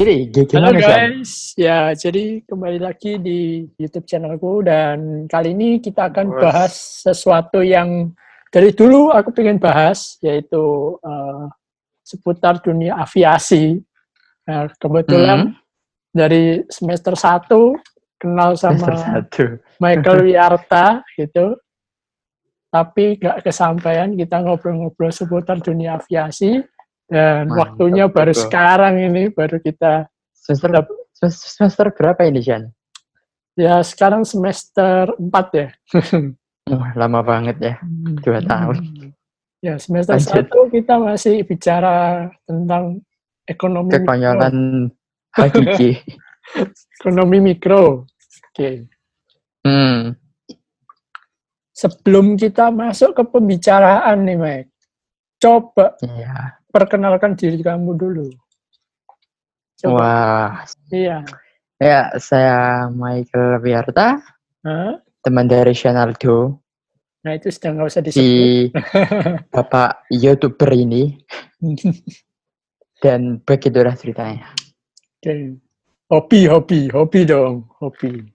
Jadi Halo gimana sih? guys, ya jadi kembali lagi di YouTube channelku dan kali ini kita akan bahas sesuatu yang dari dulu aku pengen bahas, yaitu seputar dunia aviasi. Nah, kebetulan dari semester 1 kenal Semester sama 1. Michael Wiyarta gitu, tapi gak kesampaian kita ngobrol-ngobrol seputar dunia aviasi dan Mantap waktunya baru juga. sekarang ini, baru kita Semester berapa ini, Jan? ya sekarang semester 4 ya. Wah, lama banget ya. 2 tahun. Ya, semester Lanjut. 1 kita masih bicara tentang ekonomi mikro. Kekonyolan hakiki. Ekonomi mikro. Oke. Hmm. Sebelum kita masuk ke pembicaraan nih, Mike. Coba Iya. perkenalkan diri kamu dulu. Coba. Wah. Iya. Ya, saya Michael Wiyarta, Hah? teman dari Ronaldo, Nah, itu sudah nggak usah si disebut. bapak YouTuber ini. Dan begitulah ceritanya. Oke. Hobi dong. Hobi.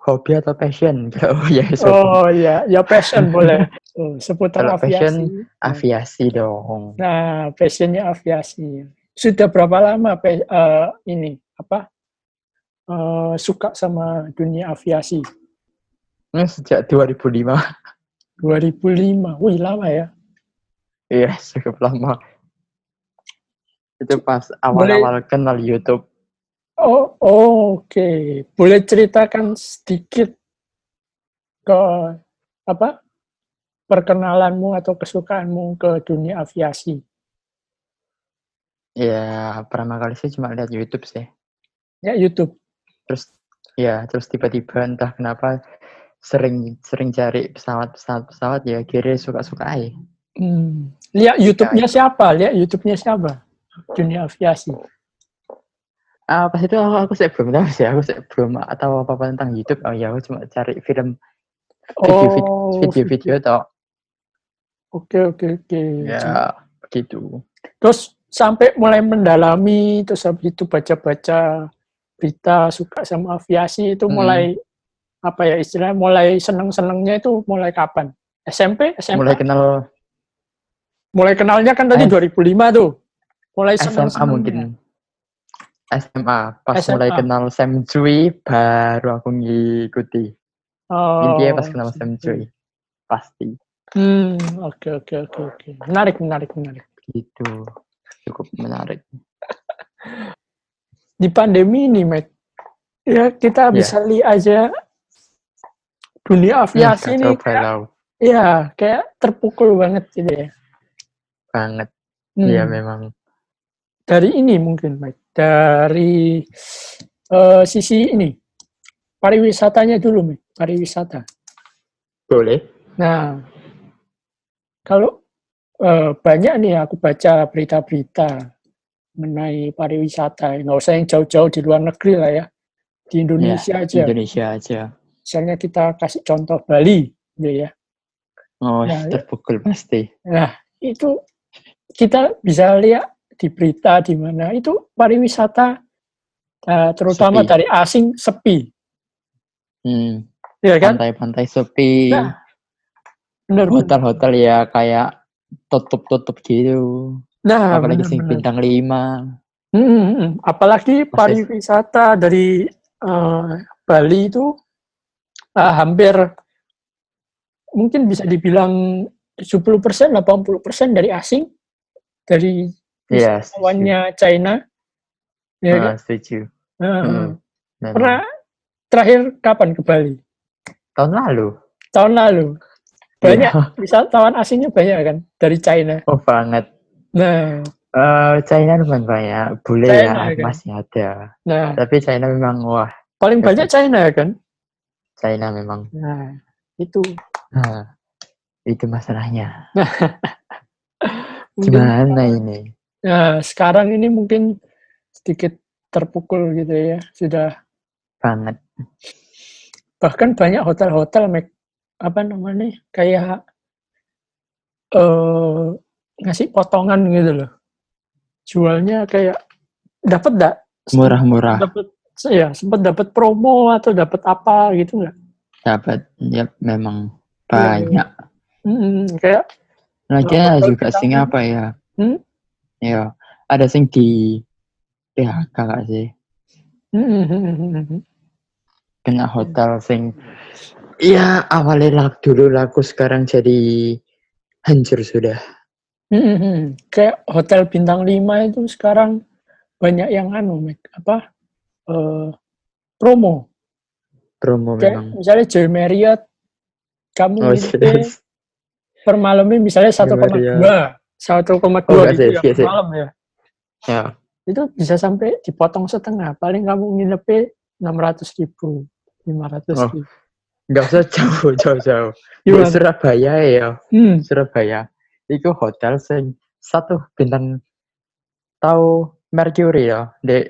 Hobi atau passion? Oh ya, Oh ya, ya passion boleh. Seputar kalau passion aviasi. aviasi dong. Nah, passionnya aviasi. Sudah berapa lama ini suka sama dunia aviasi? Sejak 2005. 2005. Wih, lama ya. Iya, cukup lama. Itu pas Boleh. awal-awal kenal YouTube. Oke. Boleh ceritakan sedikit ke perkenalanmu atau kesukaanmu ke dunia aviasi? Ya, pertama kali sih cuma lihat YouTube sih. Ya, YouTube. Terus tiba-tiba entah kenapa sering cari pesawat ya, kira suka-suka aja. Lihat YouTube-nya itu. siapa? Dunia aviasi. Pas itu aku belum tahu sih, aku belum tahu apa-apa tentang YouTube. Oh ya, aku cuma cari video toh. Oke. Ya, begitu. Terus sampai mulai mendalami, terus habis itu baca-baca berita suka sama aviasi itu mulai istilahnya mulai seneng-senengnya itu mulai kapan? SMP, SMA? Mulai kenalnya kan tadi 2005 tuh. Mulai SMA seneng-senengnya. mungkin. SMA pas mulai SMA. kenal Sam Cui baru aku ngikuti. Intinya pas kenal Sam Cui pasti. Oke. Menarik. Gitu. Cukup menarik. Di pandemi ini, Mike, ya kita bisa lihat aja dunia aviasi ini kayak terpukul banget gitu ya. Banget. Iya memang. Dari ini mungkin, Mike. Dari sisi ini. Pariwisatanya dulu, Mike. Pariwisata. Boleh. Nah, kalau banyak nih aku baca berita-berita mengenai pariwisata. Nggak usah yang jauh-jauh di luar negeri lah ya. Di Indonesia aja. Indonesia aja. Misalnya kita kasih contoh Bali, gitu ya. Oh, terpukul pasti. Nah, itu kita bisa lihat di berita di mana itu pariwisata terutama dari asing sepi. Ya kan? Pantai-pantai sepi. Nah, benar. Hotel-hotel ya kayak tutup gitu. Nah, apalagi sing bintang 5. Apalagi pariwisata dari Bali itu hampir mungkin bisa dibilang 70%, 80% dari asing, dari wisatawannya China. Ya kan? Setuju. Pernah terakhir kapan ke Bali? Tahun lalu. Banyak wisatawan asingnya banyak kan dari China. Oh banget. Nah, China memang banyak. Boleh China, ya, kan? Masih ada. Nah, tapi China memang wah. Paling banyak China kan? China memang. Nah, itu. Nah, itu masalahnya. Gimana ini? Nah, sekarang ini mungkin sedikit terpukul gitu ya, sudah. Banget. Bahkan banyak hotel-hotel kayak ngasih potongan gitu loh. Jualnya kayak dapat enggak? Murah-murah. Sempat dapat promo atau dapat apa gitu enggak? Dapat, ya memang Iya. banyak. Kayak Lagian hotel juga bintang sing 5. apa ya? Ya, ada sing di PHK gak sih? Kena hotel sing ya awalnya dulu laku, sekarang jadi hancur sudah. Kayak hotel bintang 5 itu sekarang banyak yang promo. Promo Kayak memang. misalnya Joy Marriott, kamu nginep per malamnya misalnya 1,2 gitu ya per malam ya. Ya. Itu bisa sampai dipotong setengah. Paling kamu nginepnya 600.000, 500.000. Nggak usah jauh-jauh. Di Gimana? Surabaya ya. Hmm. Surabaya. Itu hotel sing 1 bintang, tahu Mercury ya, di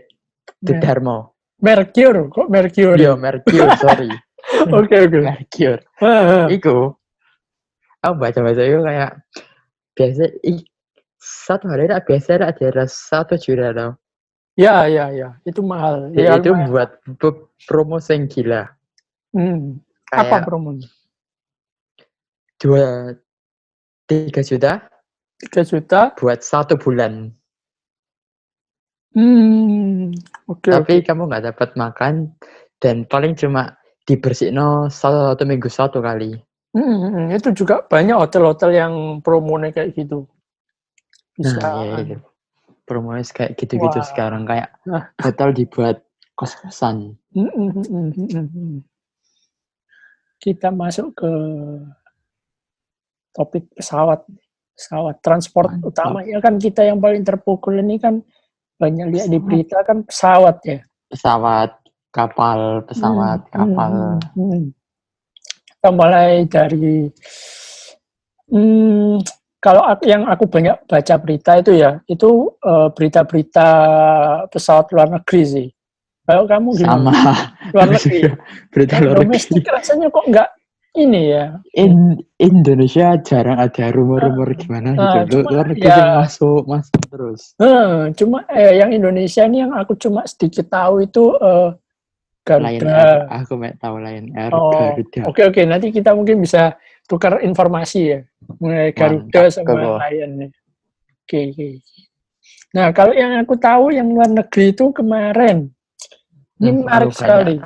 Darmo. Mercure, kok Mercury? Yo, Mercure, sorry. Oke. Mercure. Iku, aku baca-baca itu kayak biasa, satu hari tak biasa tak ada 1 juta tau. Ya, itu mahal. Ya, Itu lumayan. buat promo sing gila. Apa Kayak promonya? 3 juta 3 juta. buat 1 bulan. Oke. Tapi kamu nggak dapat makan dan paling cuma dibersihin 1 minggu 1 kali. Itu juga banyak hotel-hotel yang promonya kayak gitu. Bisa. Nah, ya itu. Promonya kayak gitu-gitu Wah. sekarang, kayak hotel dibuat kos-kosan. Kita masuk ke topik pesawat transport. Mantap. Utamanya kan kita yang paling terpukul ini kan banyak lihat di berita kan pesawat ya. Pesawat, kapal. Kita mulai dari kalau yang aku banyak baca berita itu ya, itu berita-berita pesawat luar negeri sih. Kalau kamu gimana? Sama. Luar negeri. Berita Yang luar domestik negeri. rasanya kok nggak ini ya. Indonesia jarang ada rumor-rumor gimana gitu. Luar negeri ya, sih masuk terus. Cuma yang Indonesia ini yang aku cuma sedikit tahu itu Lion Air, Garuda. aku mau tahu Lion Air, Garuda. Oke, nanti kita mungkin bisa tukar informasi ya mengenai Garuda sama Lion. Oke. Nah, kalau yang aku tahu yang luar negeri itu kemarin, ini menarik sekali.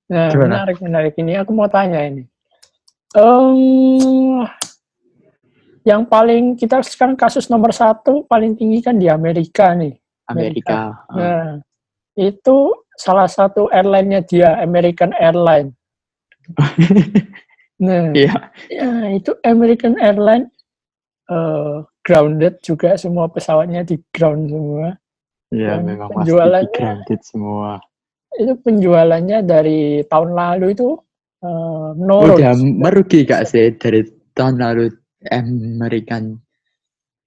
Nah, menarik ini. Aku mau tanya ini. Yang paling kita sekarang kasus nomor 1 paling tinggi kan di Amerika nih. Amerika. Nah, itu salah satu airline-nya dia, American Airlines. Nah, itu American Airlines grounded juga, semua pesawatnya di ground semua. Iya, memang penjualannya pasti grounded semua. Itu penjualannya dari tahun lalu itu menurun. Udah merugi gak sih dari tahun lalu American?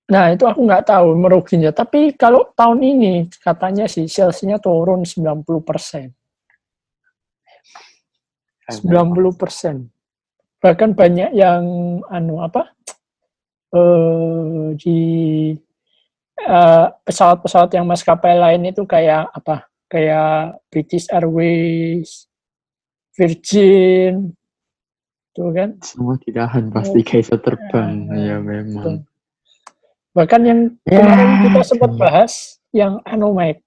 Nah, itu aku nggak tahu meruginya. Tapi kalau tahun ini katanya sih salesnya turun 90%. 90%. Bahkan banyak yang di pesawat-pesawat yang maskapai lain itu kayak British Airways, Virgin, tuh kan? Semua ditahan pasti kayak terbang, ya memang. Bahkan yang kemarin kita sempat bahas, yang Mike,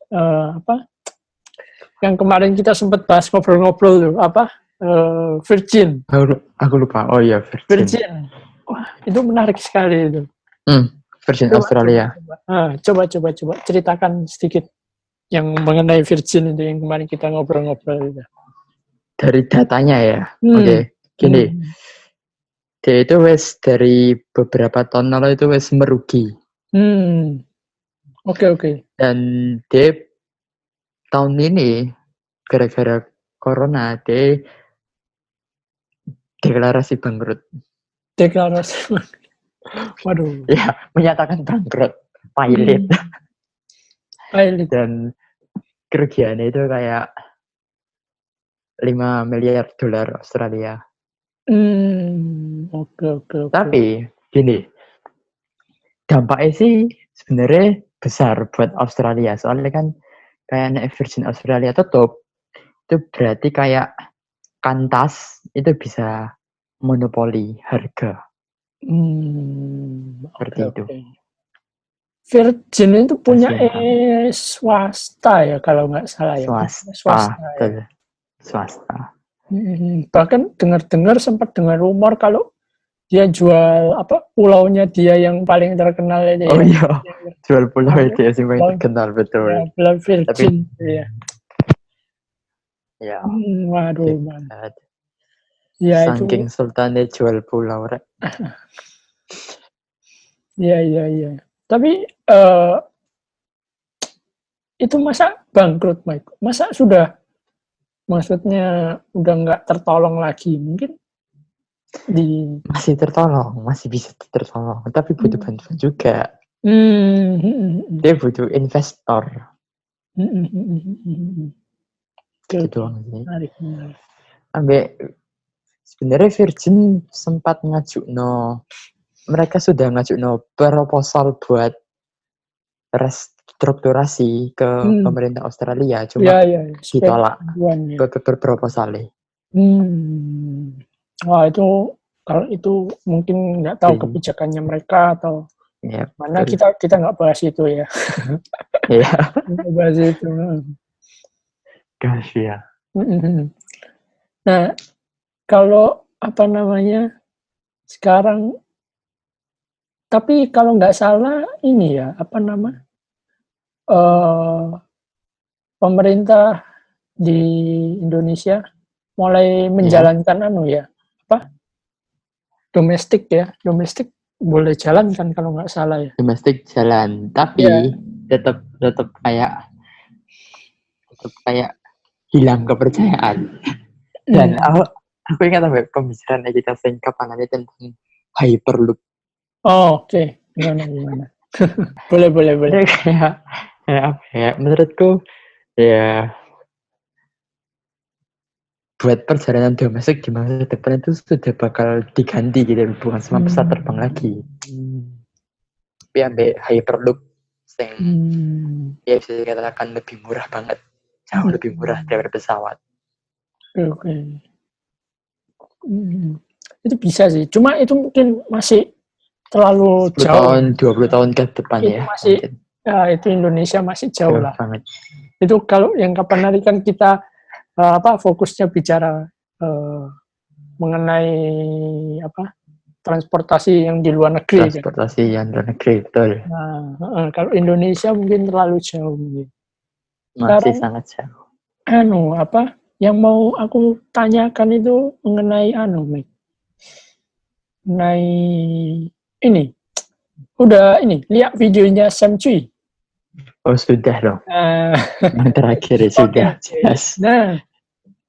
yang kemarin kita sempat bahas ngobrol-ngobrol tuh, Virgin. Aku lupa. Oh iya, Virgin. Wah, itu menarik sekali itu. Virgin Australia. Coba ceritakan sedikit yang mengenai Virgin itu yang kemarin kita ngobrol-ngobrol itu. Dari datanya ya. Oke, gini. Dia itu dari beberapa tahun lalu itu merugi. Oke. Dan dia tahun ini gara-gara corona dia deklarasi bangkrut. Waduh. Ya, menyatakan bangkrut. Pilot. Dan kerugiannya itu kayak 5 miliar dolar Australia. Oke. Tapi gini, dampaknya sih sebenarnya besar buat Australia. Soalnya kan kayak Virgin Australia tutup, itu berarti kayak Qantas itu bisa monopoli harga seperti Oke, itu. oke. Virgin itu punya Kasihan. swasta ya kalau nggak salah ya. Swasta ya. Betul. Swasta. Bahkan dengar-dengar sempat dengar rumor kalau dia jual apa pulaunya dia yang paling terkenal itu Oh ya. iya, jual pulau itu ya sih paling Pulau, terkenal betul. ya, Pulau Tapi Virgin ya. ya, Waduh, man. hebat. Ya Saking itu, sultannya jual pulau, rek. ya. Tapi itu masa bangkrut, Mike? Masa sudah, maksudnya udah nggak tertolong lagi? Mungkin di. Masih tertolong, masih bisa tertolong. Tapi butuh bantuan juga. Dia butuh investor. Gitu Oke. doang sih. Menarik. Sebenarnya Virgin sempat mereka sudah proposal buat restrukturasi ke pemerintah Australia, cuma Ya, ditolak ya. proposalnya. Wah, itu kalau itu mungkin nggak tahu kebijakannya mereka atau ya, mana, kita nggak bahas itu ya. Iya. Nggak bahas itu. Gosh, ya. Nah, kalau apa namanya sekarang, tapi kalau nggak salah ini ya apa nama pemerintah di Indonesia mulai menjalankan domestik boleh jalan kan kalau nggak salah ya. Domestik jalan, tapi tetap kayak hilang kepercayaan. Dan aku ingat pembicaraan kita kapan tentang Hyperloop. Oh, oke. Gimana? boleh. Kayak apa ya? Menurutku ya buat perjalanan domestik di masa depan itu sudah bakal diganti gitu, bukan sama pesawat terbang lagi. Tapi ambil Hyperloop ya bisa dikatakan lebih murah banget, jauh lebih murah daripada pesawat. Oke. Itu bisa sih, cuma itu mungkin masih terlalu 10 jauh. tahun, 20 tahun ke depan itu ya. Masih, itu Indonesia masih jauh lah. Banget. Itu kalau yang kapan hari kan kita fokusnya bicara mengenai transportasi yang di luar negeri. Transportasi yang luar negeri, betul. Nah, kalau Indonesia mungkin terlalu jauh. Masih sangat jauh. Yang mau aku tanyakan itu mengenai mengenai ini. Udah lihat videonya Sam Cui. Oh, sudah dong. Yang terakhir sudah. Okay. Yes. Nah,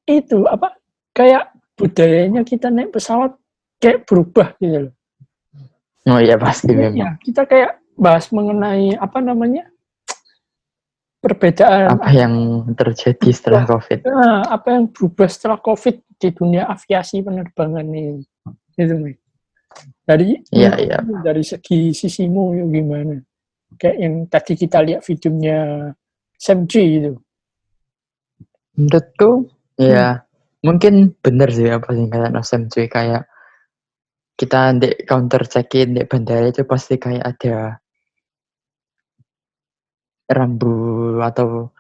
itu kayak budayanya kita naik pesawat kayak berubah gitu loh. Oh iya, pasti memang. Ya, kita kayak bahas mengenai perbedaan apa yang terjadi setelah COVID. Apa yang berubah setelah COVID di dunia aviasi penerbangan ini. Itu, dari segi sisimu gimana? Kayak yang tadi kita lihat videonya Sam Cui itu. Menurutku ya mungkin benar sih apa yang kata Sam Cui, kayak kita di counter check-in di bandara itu pasti kayak ada rambu atau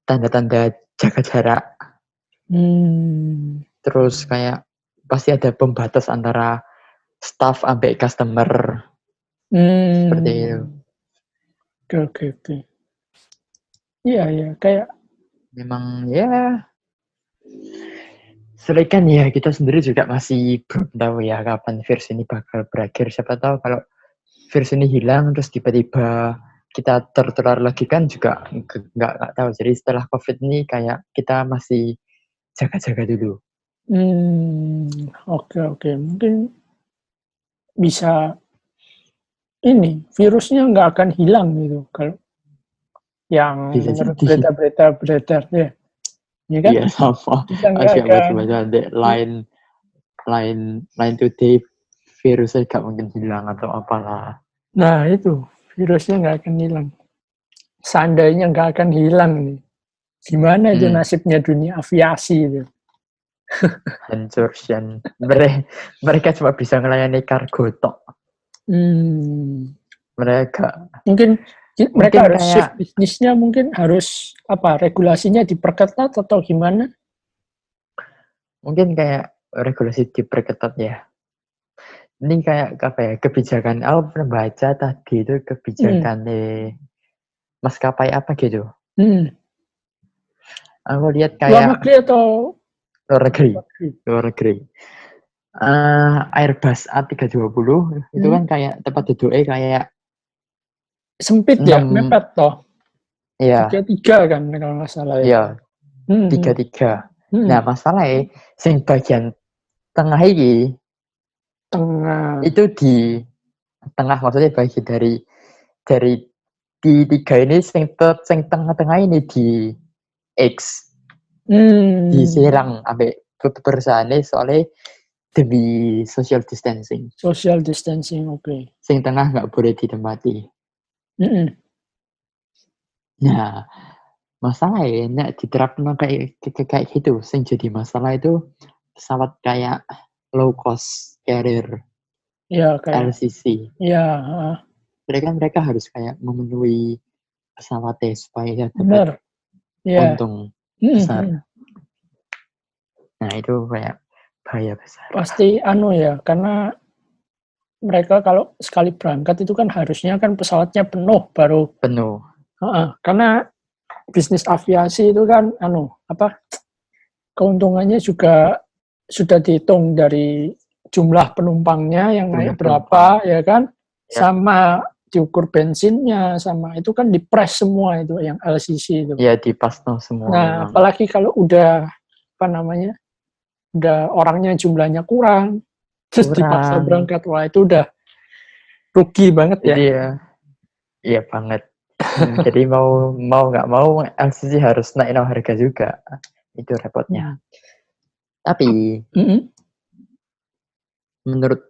tanda-tanda jaga jarak. Terus kayak pasti ada pembatas antara staff sampai customer. Seperti itu. Oke. Iya, kayak memang ya selikan ya, kita sendiri juga masih belum tahu ya kapan virus ini bakal berakhir. Siapa tahu kalau virus ini hilang terus tiba-tiba kita tertular lagi kan juga nggak tahu. Jadi setelah COVID ini kayak kita masih jaga-jaga dulu. Oke. Mungkin bisa virusnya nggak akan hilang gitu kalau yang menurut berita-berita beredar ya. Ya kan? Iya, sama. Asyik baca-baca line today virusnya gak mungkin hilang atau apalah. Nah itu, virusnya nggak akan hilang. Seandainya nggak akan hilang nih, gimana itu nasibnya dunia aviasi itu? Hancur dan mereka cuma bisa melayani kargo tok. Mereka mungkin harus kayak shift bisnisnya, mungkin harus regulasinya diperketat atau gimana? Mungkin kayak regulasi diperketat ya. Ini kayak apa ya, kebijakan, aku pernah baca tadi itu kebijakan maskapai apa gitu. Aku lihat kayak luar negeri atau luar negeri. Airbus A320 itu kan kayak tempat duduknya kayak sempit 6, ya, mepet toh. Iya. 3 kan kalau nggak salah ya. Iya. 3. Nah, masalahnya sing bagian tengah ini itu di tengah, maksudnya bagi dari di 3 ini sing tengah-tengah ini di X. Diserang ambek perusahaannya soalnya demi social distancing. Oke. Sing tengah nggak boleh ditempati. Nah, masalahnya nek diterapkan kayak gitu, sing jadi masalah itu pesawat kayak low cost carrier, kayak LCC. Mereka harus kayak memenuhi pesawatnya supaya dapat untung besar. Nah, itu kayak bahaya besar. Pasti ya, karena mereka kalau sekali berangkat itu kan harusnya kan pesawatnya penuh baru. Penuh. Karena bisnis aviasi itu kan keuntungannya juga sudah dihitung dari jumlah penumpangnya yang naik berapa, ya kan? Sama diukur bensinnya, sama itu kan dipres semua itu yang LCC itu. Iya, dipasno semua. Nah, memang. Apalagi kalau udah udah orangnya jumlahnya kurang, terus dipaksa berangkat, wah itu udah rugi banget ya. Iya banget. Jadi mau nggak mau LCC harus naikin harga juga. Itu repotnya. Tapi menurut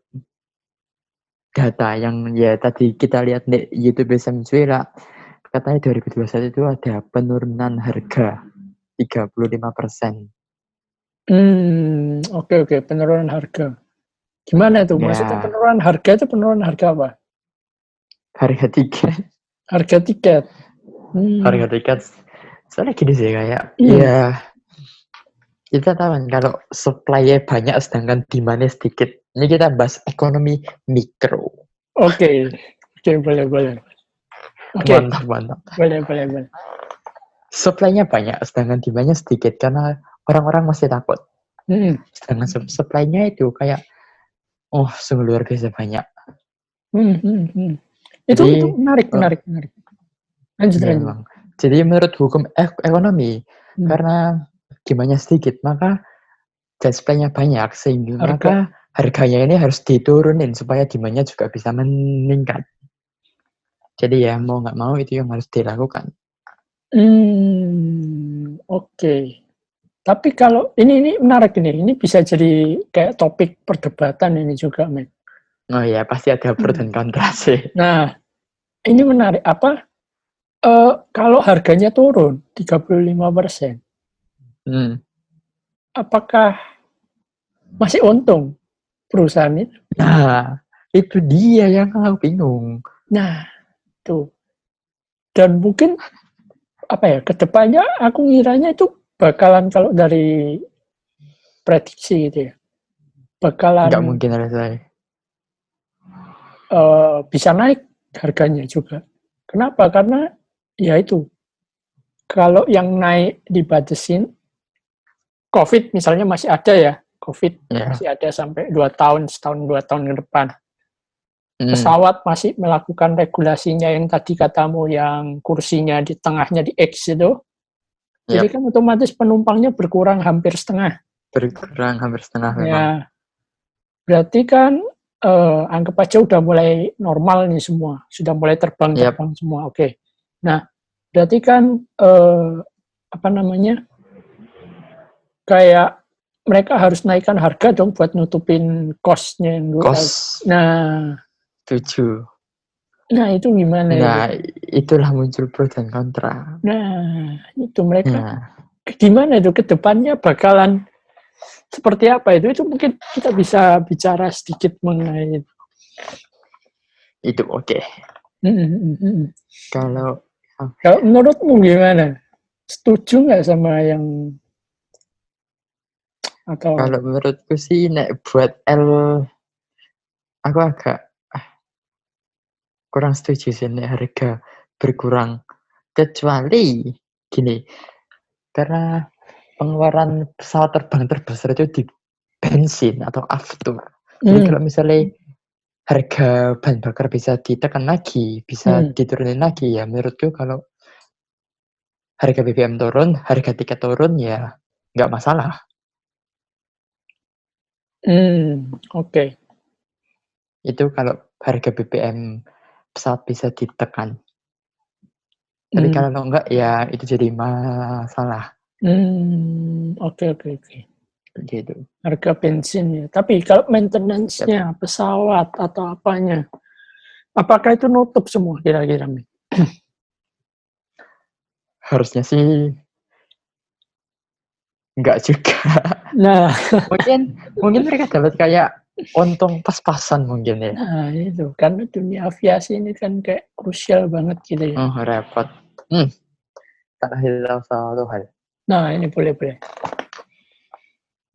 data yang ya tadi kita lihat di YouTube Venezuela, katanya 2021 itu ada penurunan harga 35%. Oke, penurunan harga. Gimana itu? Maksudnya penurunan harga itu penurunan harga apa? Harga tiket. Harga tiket. Harga tiket. Soalnya gini sih kayak, ya kita tahu kan kalau supply-nya banyak sedangkan demand-nya sedikit. Ini kita bahas ekonomi mikro. Oke, boleh. Okay. Mantap. Boleh. Supply-nya banyak sedangkan demand-nya sedikit karena orang-orang masih takut. Sedangkan supply-nya itu kayak, sungguh luar biasa banyak. Itu menarik. Lanjut. Jadi menurut hukum ekonomi, karena demandnya sedikit, maka supply-nya banyak, sehingga maka harganya ini harus diturunin supaya demandnya juga bisa meningkat. Jadi ya mau nggak mau itu yang harus dilakukan. Oke. Tapi kalau ini menarik ini bisa jadi kayak topik perdebatan ini juga, men. Oh ya, pasti ada pro dan kontra sih. Nah, ini menarik. Kalau harganya turun 35%, apakah masih untung perusahaan itu? Nah, itu dia yang aku bingung. Nah, tuh. Dan mungkin kedepannya aku ngiranya itu bakalan, kalau dari prediksi gitu ya, bakalan nggak mungkin ada saya. Bisa naik harganya juga. Kenapa? Karena ya itu, kalau yang naik dibatasin, COVID misalnya masih ada ya, masih ada sampai 2 tahun, setahun 2 tahun ke depan. Pesawat masih melakukan regulasinya yang tadi katamu, yang kursinya di tengahnya di X itu. Jadi kan otomatis penumpangnya berkurang hampir setengah. Ya, berarti kan anggap aja udah mulai normal nih semua, sudah mulai terbang semua. Oke. Nah, berarti kan kayak mereka harus naikkan harga dong buat nutupin cost-nya. Nah, setuju. Nah, itu gimana itu? Nah, itulah muncul pro dan kontra. Nah, itu mereka Nah, gimana itu ke depannya bakalan seperti apa itu? Itu mungkin kita bisa bicara sedikit mengenai itu. itu oke. Kalau Kalau menurutmu gimana? Setuju nggak sama yang atau kalau menurutku sih nek buat L aku agak kurang setuju sih nek harga berkurang, kecuali gini, karena pengeluaran pesawat terbang terbesar itu di bensin atau aftur. Jadi kalau misalnya harga bahan bakar bisa ditekan lagi, bisa diturunin lagi, ya menurutku kalau harga BBM turun, harga tiket turun, ya nggak masalah. oke. Itu kalau harga BBM pesawat bisa ditekan. Tapi kalau enggak, ya itu jadi masalah. Oke. Gitu. Harga bensin ya. Tapi kalau maintenance-nya, pesawat atau apanya, apakah itu nutup semua kira-kira? Harusnya sih enggak juga. Nah, mungkin mereka dapat kayak untung pas-pasan mungkin ya. nah itu karena dunia aviasi ini kan kayak krusial banget gitu ya. Repot. Tak tahu satu hal. Nah, ini boleh.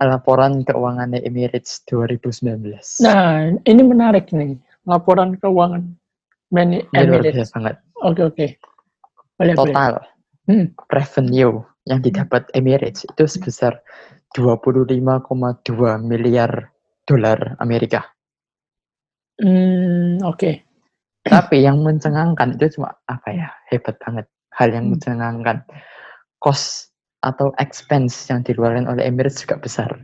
Laporan keuangan Emirates 2019. Nah, ini menarik nih. Laporan keuangan Ini luar biasa Emirates. banget. Oke. Boleh. Total revenue yang didapat Emirates itu sebesar 25,2 miliar dolar Amerika. Oke. Tapi yang mencengangkan itu cuma hebat banget. Hal yang mencengangkan, cost atau expense yang dikeluarkan oleh Emirates juga besar.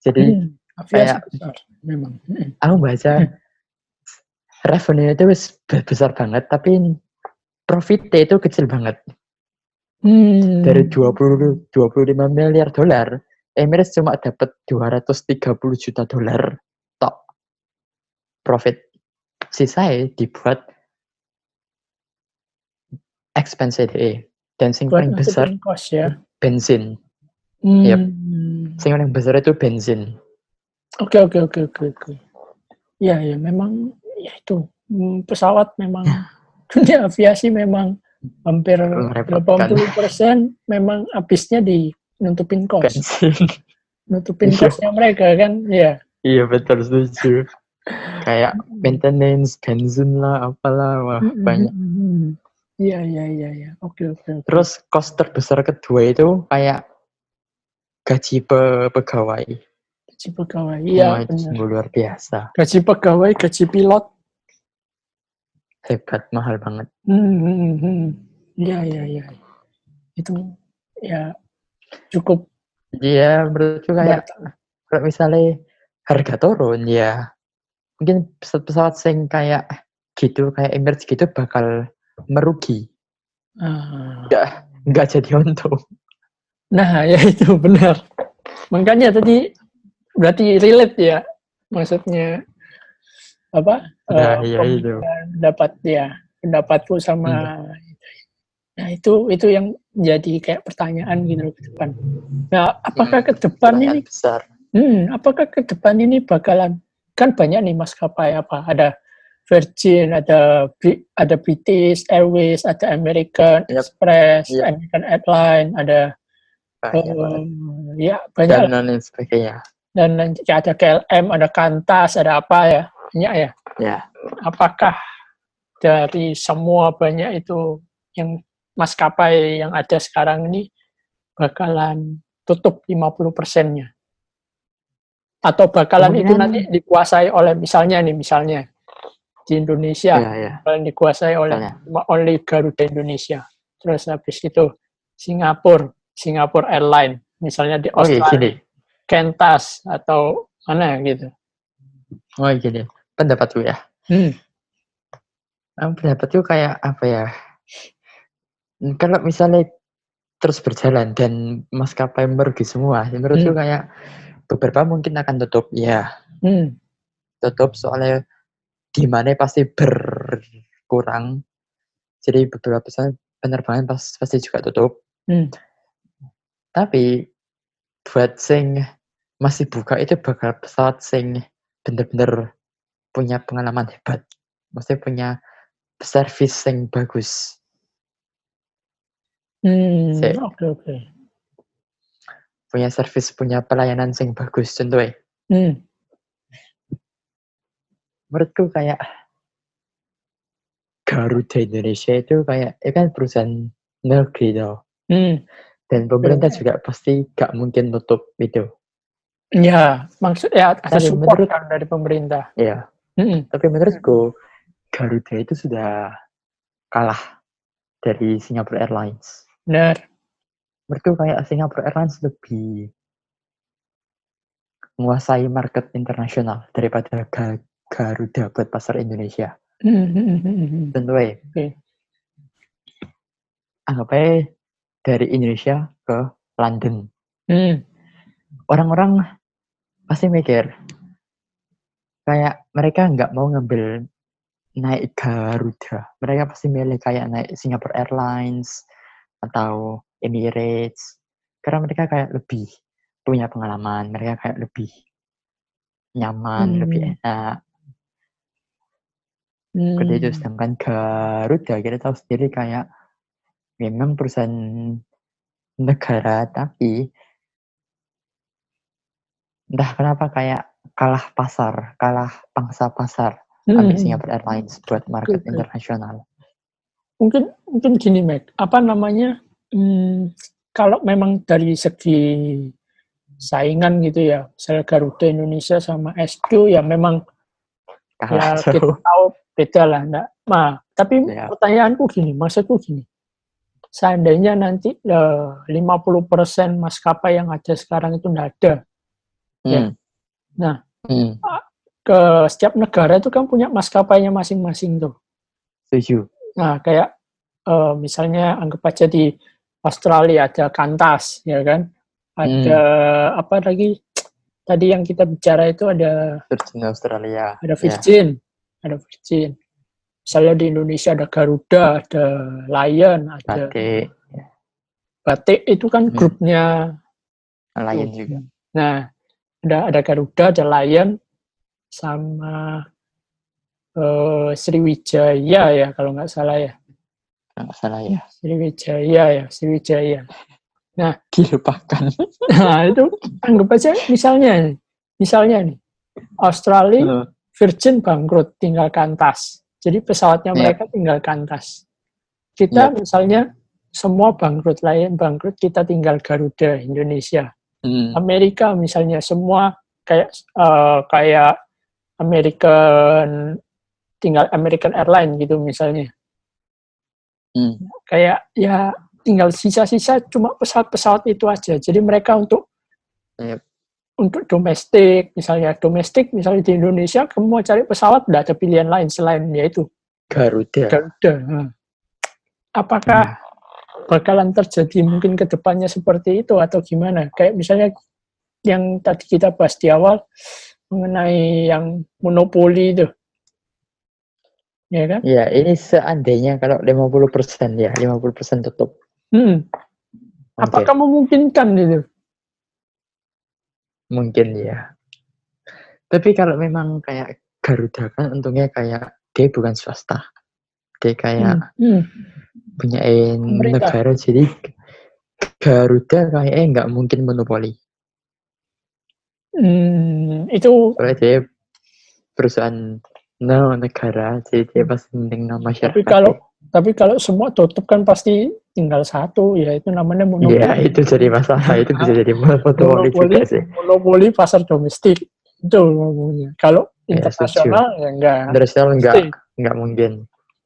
Jadi aviasi besar memang. Aku baca revenue itu besar banget, tapi profitnya itu kecil banget. Dari 25 miliar dolar, Emirates cuma dapat 230 juta dolar tok profit. Sisanya dibuat expense dan sing paling besar cost, ya. bensin. Sing paling besar itu bensin. Oke. Ya, memang ya itu pesawat memang dunia aviasi memang hampir 80% memang habisnya di nutupin cost. Bensin. Nutupin costnya mereka kan, ya. Iya betul, setuju. Kayak maintenance, bensin lah, apalah, wah banyak. Iya. Oke. Terus cost terbesar kedua itu kayak gaji pegawai. Gaji pegawai, iya benar. Luar biasa. Gaji pegawai, gaji pilot. Hebat, mahal banget. Iya. Itu ya cukup. Iya, menurutku kayak kalau misalnya harga turun ya mungkin pesawat sing kayak gitu, kayak Emirates gitu bakal merugi. Nggak jadi untung. Nah, ya itu benar. Makanya tadi berarti relate ya, maksudnya apa? Ya itu. Dapat ya pendapatku sama. Nah itu yang jadi kayak pertanyaan gitu ke depan. Nah, apakah ke depan ini besar. Apakah ke depan ini bakalan, kan banyak nih maskapai ada Virgin, ada British Airways, ada American Express, American Airlines, ada banyak dan lain sebagainya. Dan ada KLM, ada Qantas, ada apa ya, banyak ya. Ya. Apakah dari semua banyak itu yang maskapai yang ada sekarang ini bakalan tutup 50%-nya? Atau bakalan itu nanti dikuasai oleh misalnya di Indonesia, bakalan dikuasai oleh only Garuda Indonesia. Terus habis itu Singapore Airlines, misalnya di Australia, Qantas atau mana gitu. Gini, pendapatku ya. Pendapatku kayak apa ya? Kalau misalnya terus berjalan dan maskapai merugi semua, menurutku kayak beberapa mungkin akan tutup ya. Tutup soalnya demandnya pasti berkurang. Jadi beberapa penerbangan pasti juga tutup. Tapi buat sing masih buka itu bakal pesawat sing bener-bener punya pengalaman hebat. Maksudnya punya servis yang bagus. Oke. Punya servis, punya pelayanan yang bagus. Contohnya. Menurutku kayak Garuda Indonesia itu kayak kan perusahaan negeri tau. Dan pemerintah juga pasti gak mungkin nutup itu. Ya, maksudnya ada tapi support kan dari pemerintah. Ya. Tapi menurutku Garuda itu sudah kalah dari Singapore Airlines. Benar. Menurutku kayak Singapore Airlines lebih menguasai market internasional daripada Garuda buat pasar Indonesia. Contohnya, anggap aja dari Indonesia ke London. Orang-orang pasti mikir, kayak mereka nggak mau ngambil naik Garuda. Mereka pasti milih kayak naik Singapore Airlines atau Emirates. Karena mereka kayak lebih punya pengalaman. Mereka kayak lebih nyaman, lebih enak. Seperti itu. Sedangkan Garuda, kita tahu sendiri kayak memang perusahaan negara, tapi entah kenapa kayak kalah pasar, kalah pangsa pasar ambil Singapore Airlines buat market internasional. Mungkin gini, Mac. Apa namanya? Kalau memang dari segi saingan gitu ya, misalnya Garuda Indonesia sama SQ ya memang kalah, ya kita tahu beda lah. Tapi pertanyaanku gini, maksudku gini. Seandainya nanti 50% maskapai yang ada sekarang itu nggak ada. Ya. Nah, ke setiap negara itu kan punya maskapainya masing-masing tuh. Setuju. Nah, kayak misalnya anggap aja di Australia ada Qantas, ya kan? Ada apa lagi? Tadi yang kita bicara itu ada Virgin Australia. Ada Virgin. Ada Virgin. Misalnya di Indonesia ada Garuda, ada Lion, ada Batik itu kan grupnya Lion juga. Nah, ada Garuda, ada Lion, sama Sriwijaya ya kalau nggak salah ya. Nggak salah ya. Sriwijaya. Nah, dilupakan. Nah, itu anggap aja misalnya nih, Australia Virgin bangkrut, tinggal Qantas. Jadi pesawatnya mereka tinggal Qantas. Kita misalnya semua bangkrut, Lion bangkrut, kita tinggal Garuda Indonesia. Amerika misalnya semua kayak tinggal American Airlines gitu misalnya. Kayak ya tinggal sisa-sisa cuma pesawat-pesawat itu aja. Jadi mereka untuk domestik misalnya di Indonesia, kamu mau cari pesawat tidak ada pilihan lain selain yaitu Garuda. Apakah bakalan terjadi mungkin ke depannya seperti itu atau gimana? Kayak misalnya yang tadi kita bahas di awal mengenai yang monopoli itu. Ya kan? Ya, ini seandainya kalau 50% ya, 50% tutup. Apakah memungkinkan itu? Mungkin ya. Tapi kalau memang kayak Garuda kan untungnya kayak dia bukan swasta. Dia kayak punya negara, jadi Garuda kayaknya nggak mungkin monopoli. Itu soalnya dia perusahaan negara, jadi dia pasti penting nama masyarakat. Tapi kalau semua tutup kan pasti tinggal satu, ya itu namanya monopoli. Iya, itu jadi masalah. Itu bisa jadi monopoli juga sih. Monopoli pasar domestik. Itu ngomongnya. Kalau internasional ya enggak. Internasional enggak mungkin.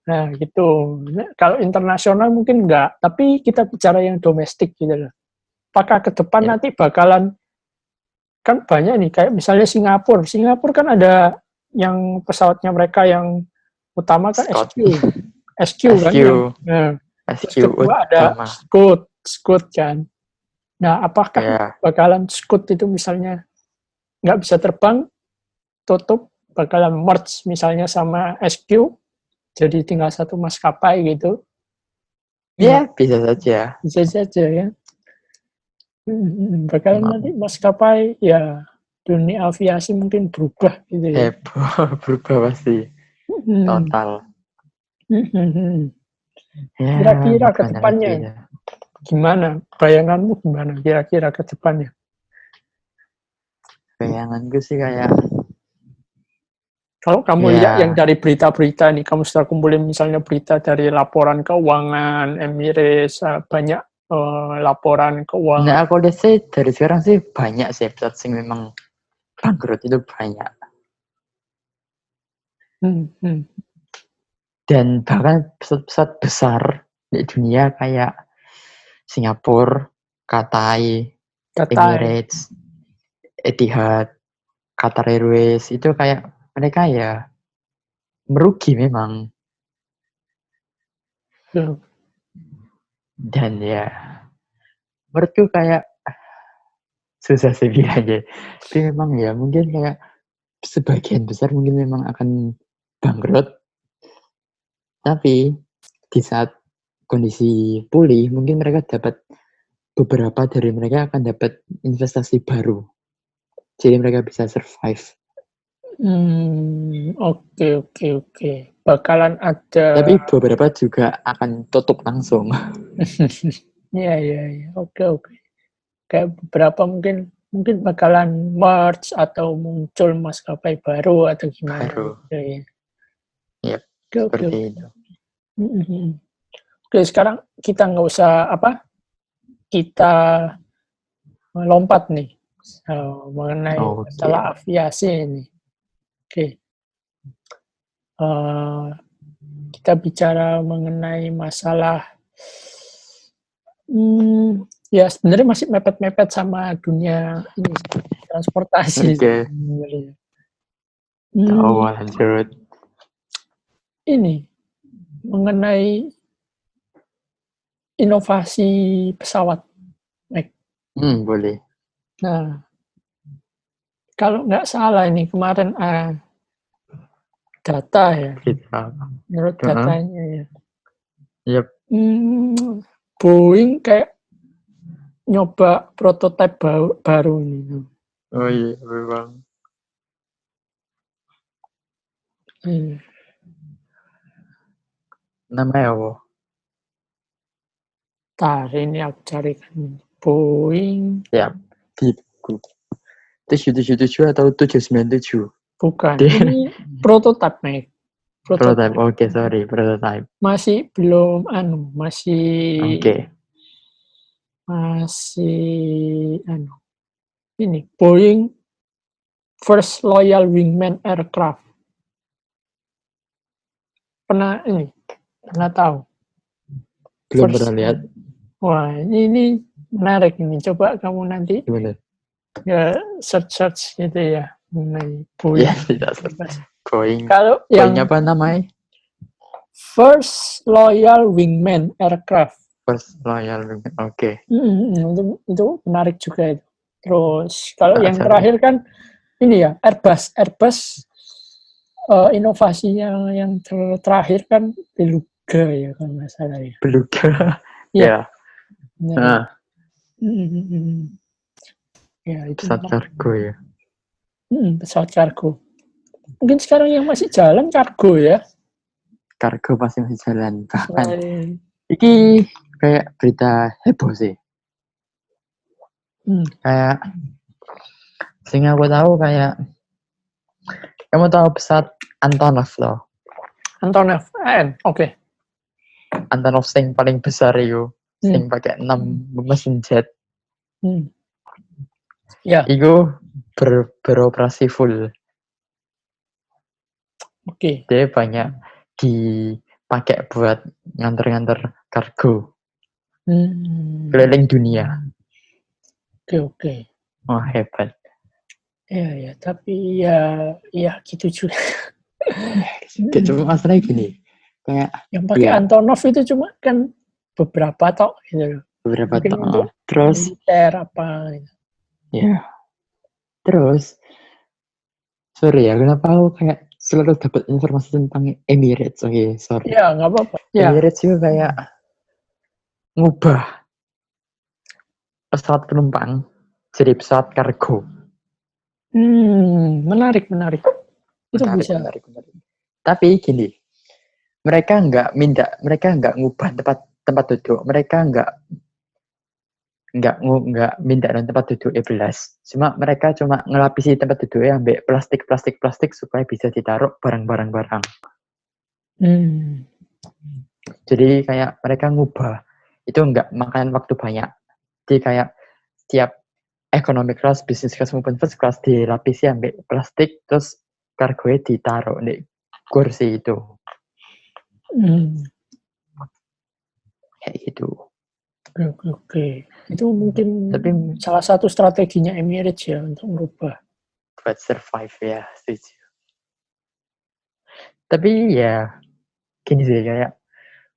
Nah, gitu. Nah, kalau internasional mungkin enggak, tapi kita bicara yang domestik gitu loh. Apakah ke depan nanti bakalan, kan banyak nih, kayak misalnya Singapura. Singapura kan ada yang pesawatnya mereka yang utama kan SQ kan. Terus kedua ada Scoot kan. Nah, apakah bakalan Scoot itu misalnya nggak bisa terbang, tutup, bakalan merge misalnya sama SQ, jadi tinggal satu maskapai gitu. Ya, bisa saja. Bisa saja ya. Bakalan nanti maskapai ya dunia aviasi mungkin berubah gitu ya. Heboh, berubah pasti. Total. Ya, Kira-kira ke makanya depannya lagi ya. gimana? Bayanganmu gimana kira-kira ke depannya? Bayanganku sih kayak Kalau kamu lihat yang ya, dari berita-berita nih, kamu setelah kumpulin misalnya berita dari laporan keuangan, Emirates, banyak laporan keuangan. nah aku lihat sih dari sekarang sih banyak sih pesawat sing memang bangkrut itu banyak. Dan bahkan pesawat-pesawat besar di dunia kayak Singapura, Cathay, Kata Emirates, Etihad, Qatar Airways itu kayak mereka ya merugi memang. Dan ya menurutku kayak susah sih bilangnya. Tapi memang ya mungkin kayak sebagian besar mungkin memang akan bangkrut. Tapi di saat kondisi pulih mungkin mereka dapat beberapa dari mereka akan dapat investasi baru. Jadi mereka bisa survive. Oke. Bakalan ada. Tapi beberapa juga akan tutup langsung. Iya. Oke. Kayak beberapa mungkin bakalan merge atau muncul maskapai baru atau gimana Baru. gitu ya. Yep, Oke. seperti itu. Oke, sekarang kita nggak usah kita lompat nih mengenai masalah aviasi ini. Oke. Kita bicara mengenai masalah ya sebenarnya masih mepet-mepet sama dunia ini transportasi. Oke. Hmm, Lanjut. ini mengenai inovasi pesawat. Boleh. Nah, kalau nggak salah ini kemarin data ya, menurut datanya ya. Yep. Boeing kayak nyoba prototipe baru ini. Oh iya, memang. Namanya apa? Tar, ini aku carikan. Boeing. Ya, 777 atau 797? Bukan, ini prototipe, Meg. Prototype. Oke, sorry, prototype. Masih belum masih ini Boeing First Loyal Wingman Aircraft. Pernah tahu? Belum pernah lihat. Wah, ini menarik ini. Coba kamu nanti Gimana? ya search gitu ya mengenai Boeing. Ya, tidak search. Boeing. Kalau yang apa namanya? First Loyal Wingman Aircraft. First Loyal Wingman. Oke. Itu menarik juga itu. Terus kalau yang terakhir kan ini ya Airbus inovasinya yang terakhir kan Beluga ya kalau nggak salah ya. Beluga. Ya. Nah. Ya itu pesawat kargo ya. Pesawat kargo. Mungkin sekarang yang masih jalan kargo ya. Kargo masih jalan. Bahkan ini kayak berita heboh sih. Kayak sehingga aku tahu kayak kamu tahu pesawat Antonov loh. Antonov, oke. Antonov yang paling besar itu, yang pakai 6 mesin jet. Ya. Itu beroperasi full. Oke. Dia banyak dipakai buat nganter-nganter kargo keliling dunia. Oke. Oh, hebat. Ya, tapi ya gitu juga. Cuma masalahnya gini, kayak yang pakai Antonov itu cuma kan beberapa tok gitu. Beberapa tok. Terus militer apa gitu. Ya. Terus sorry ya, kenapa aku kayak selalu dapat informasi tentang Emirates. Oke, sorry. Ya, nggak apa-apa. Ya. Emirates juga kayak ngubah pesawat penumpang jadi pesawat kargo. Menarik. Itu bisa. Menarik. Tapi gini, mereka nggak ngubah tempat duduk. Mereka nggak minta tempat duduk belas. Mereka cuma ngelapisi tempat duduknya ambil plastik supaya bisa ditaruh barang-barang. Jadi kayak mereka ngubah itu nggak makan waktu banyak. Jadi kayak tiap economic class, business class maupun first class dilapisi ambil plastik, terus kargonya ditaruh di kursi itu. Kayak gitu. Oke. Itu mungkin salah satu strateginya Emirates ya untuk merubah. Buat survive ya, setuju. Tapi ya gini sih, kayak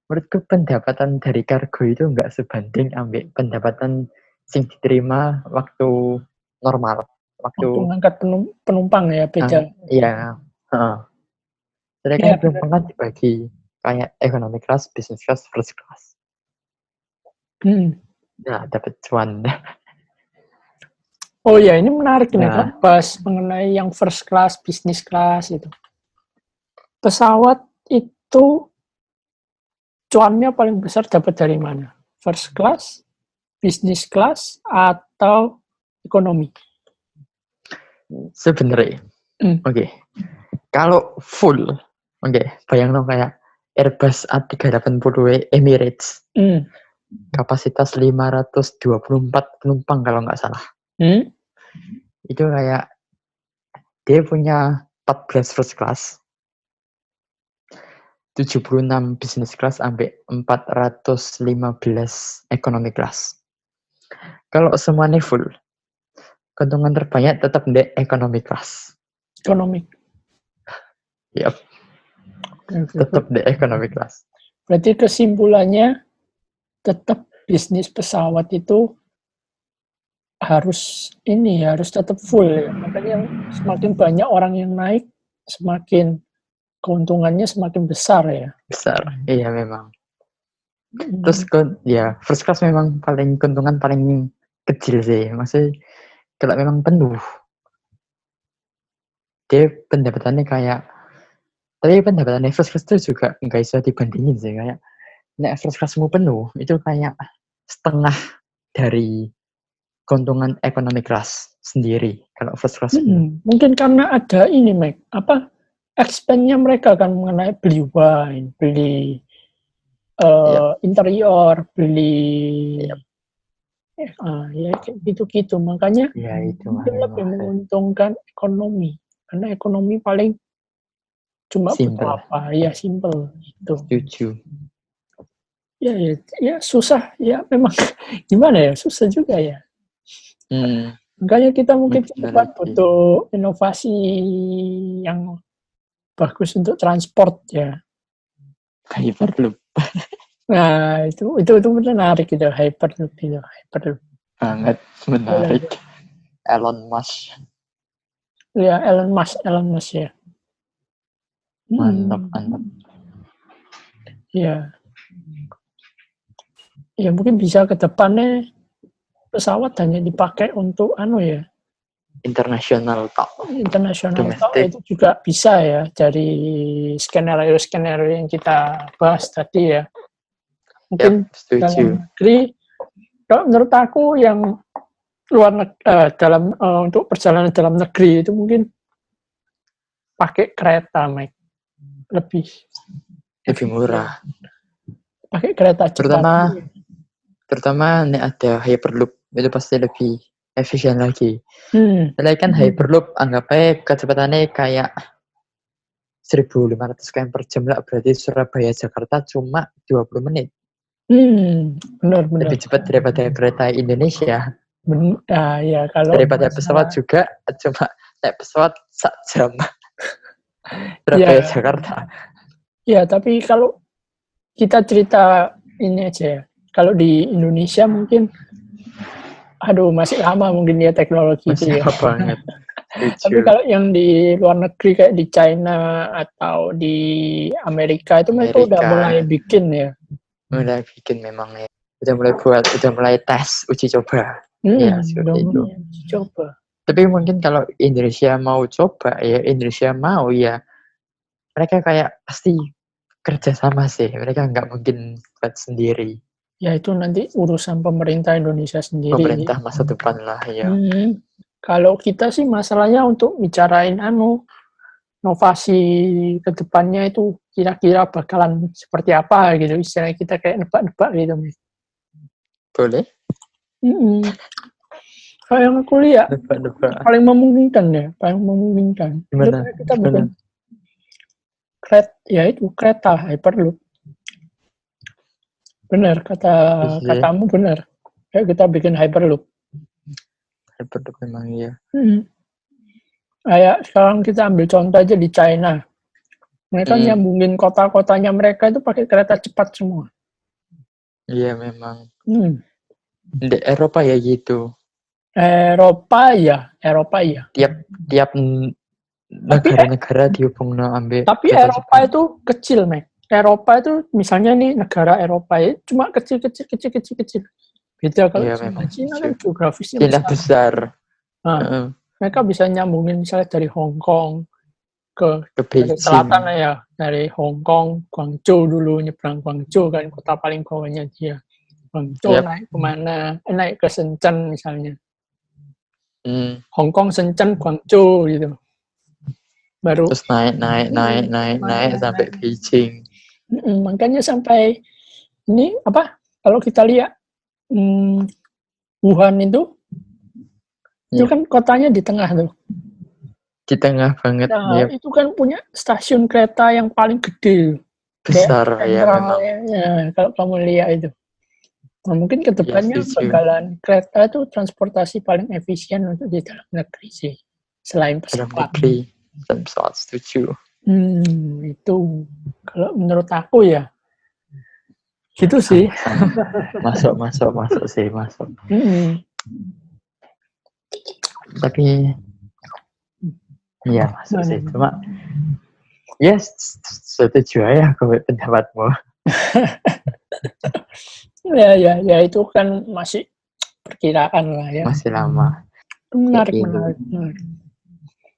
menurutku pendapatan dari kargo itu nggak sebanding ambil pendapatan yang diterima waktu normal. Waktu ngangkat penumpang ya, beda. Iya. Jadi kan penumpang kan dibagi kayak economy class, business class, first class. Nah, dapat cuan. Oh ya, ini menarik nih kan, bahas mengenai yang first class, business class itu. Pesawat itu cuannya paling besar dapat dari mana? First class, business class, atau ekonomi? Sebenarnya, oke. Kalau full, bayang dong kayak Airbus A380 Emirates. Kapasitas 524 penumpang kalau nggak salah. Itu kayak dia punya 14 first class, 76 business class, sampai 415 economy class. Kalau semuanya full, keuntungan terbanyak tetap di economy class. Economy. Yap. Tetap di economy class. Berarti kesimpulannya tetap bisnis pesawat itu harus tetap full ya. Makanya semakin banyak orang yang naik, semakin keuntungannya semakin besar ya. Besar, iya memang. Terus ya first class memang keuntungan paling kecil sih. Maksudnya kalau memang penuh, dia pendapatannya kayak, tapi pendapatannya first class itu juga nggak bisa dibandingin sih. Kayak first classmu penuh, itu kayak setengah dari keuntungan ekonomi kelas sendiri kalau first class. Mungkin karena ada ini, expense-nya mereka kan mengenai beli wine, beli interior, beli ya kayak gitu-gitu. Makanya mungkin lebih menguntungkan ekonomi, karena ekonomi paling cuma butuh apa ya, simple itu. Setuju. Ya susah ya, memang gimana ya, susah juga ya. Makanya kita mungkin cepat butuh inovasi yang bagus untuk transport ya. Hyperloop. Nah, itu menarik itu, Hyperloop. Banget menarik. Elon Musk. Ya, Elon Musk ya. Mantap. Ya mungkin bisa ke depannya pesawat hanya dipakai untuk internasional talk itu juga bisa ya, dari skenario yang kita bahas tadi ya. Mungkin dalam negeri, kalau menurut aku yang untuk perjalanan dalam negeri itu mungkin pakai kereta, Mike, lebih murah. Pakai kereta cepat. Terutama nih ada Hyperloop, itu pasti lebih efisien lagi. Jadi kan Hyperloop anggap aja kecepatannya kayak 1.500 km per jam lah, berarti Surabaya Jakarta cuma 20 menit. Benar. Lebih cepat daripada kereta Indonesia. Ya, kalau daripada pesawat juga, cuma naik pesawat 1 jam. Surabaya Jakarta. Ya, tapi kalau kita cerita ini aja ya. Kalau di Indonesia mungkin masih lama mungkin ya teknologi masih itu ya. Banget. Tapi kalau yang di luar negeri kayak di China atau di Amerika itu mereka udah mulai bikin ya. Mulai bikin memang ya. Udah mulai tes uji coba. Ya, seperti itu. Uji coba. Tapi mungkin kalau Indonesia mau coba ya, Indonesia mau ya, mereka kayak pasti kerjasama sih. Mereka nggak mungkin buat sendiri. Ya itu nanti urusan pemerintah Indonesia sendiri. Pemerintah masa depan lah ya. Kalau kita sih masalahnya untuk bicarain inovasi ke depannya itu kira-kira bakalan seperti apa gitu. Istilahnya kita kayak nebak-nebak gitu. Boleh? Kalau yang aku lihat nebak-nebak. paling memungkinkan. Gimana? Kita bikin kereta Hyperloop. Benar katamu benar. Kayak kita bikin Hyperloop. Hyperloop memang iya. Kayak sekarang kita ambil contoh aja di China. Mereka nyambungin kota-kotanya mereka itu pakai kereta cepat semua. Iya memang. Di Eropa ya gitu. Eropa ya. Tiap negara-negara dihubung ambil. Tapi Eropa cepat. Itu kecil, Mek. Eropa itu misalnya nih negara Eropa ya cuma kecil. Beda kalau sama Cina kan geografisnya besar. Nah, mereka bisa nyambungin misalnya dari Hong Kong ke selatan ya, dari Hong Kong, Guangzhou dulu, nyebrang Guangzhou kan kota paling bawahnya dia. Guangzhou naik kemana? Naik ke Shenzhen misalnya. Hong Kong, Shenzhen, Guangzhou gitu. Baru terus naik sampai Beijing. Makanya sampai ini apa? Kalau kita lihat Wuhan itu kan kotanya di tengah tuh. Di tengah banget. Nah, itu kan punya stasiun kereta yang paling gede. Besar ya memang. Ya, kalau kamu lihat itu. Nah, mungkin kedepannya bakalan kereta itu transportasi paling efisien untuk di dalam negeri sih. Selain pesawat. Pesawat setuju. Itu kalau menurut aku ya. Gitu sih. Masuk sih. Tapi ya masuk sih. Cuma setuju aja aku pendapatmu. ya itu kan masih perkiraan lah ya. Masih lama. Menarik.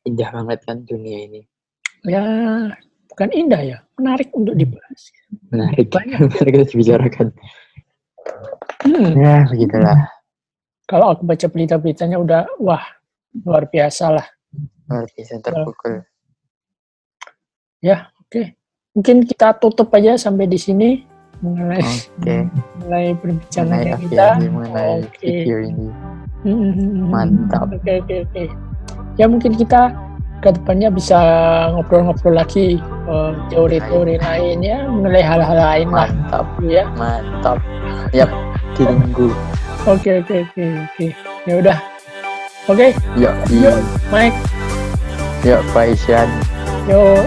Indah banget kan dunia ini. Ya, bukan indah ya, menarik untuk dibahas. Menarik kita dibicarakan. Ya, begitulah. Kalau aku baca berita-beritanya udah, wah, luar biasa lah. Luar biasa terpukul. Ya, oke. Mungkin kita tutup aja sampai di sini mengenai perbincangan kita. Mengenai video ini. Mantap. Oke. Ya mungkin kita ke depannya bisa ngobrol-ngobrol lagi teori-teori lainnya mengenai hal-hal lain. Mantap. Ya. Mantap. Yap, ditunggu. Oke. Ya udah. Oke. Yuk, Mike. Yuk, Pak Isyan. Yuk.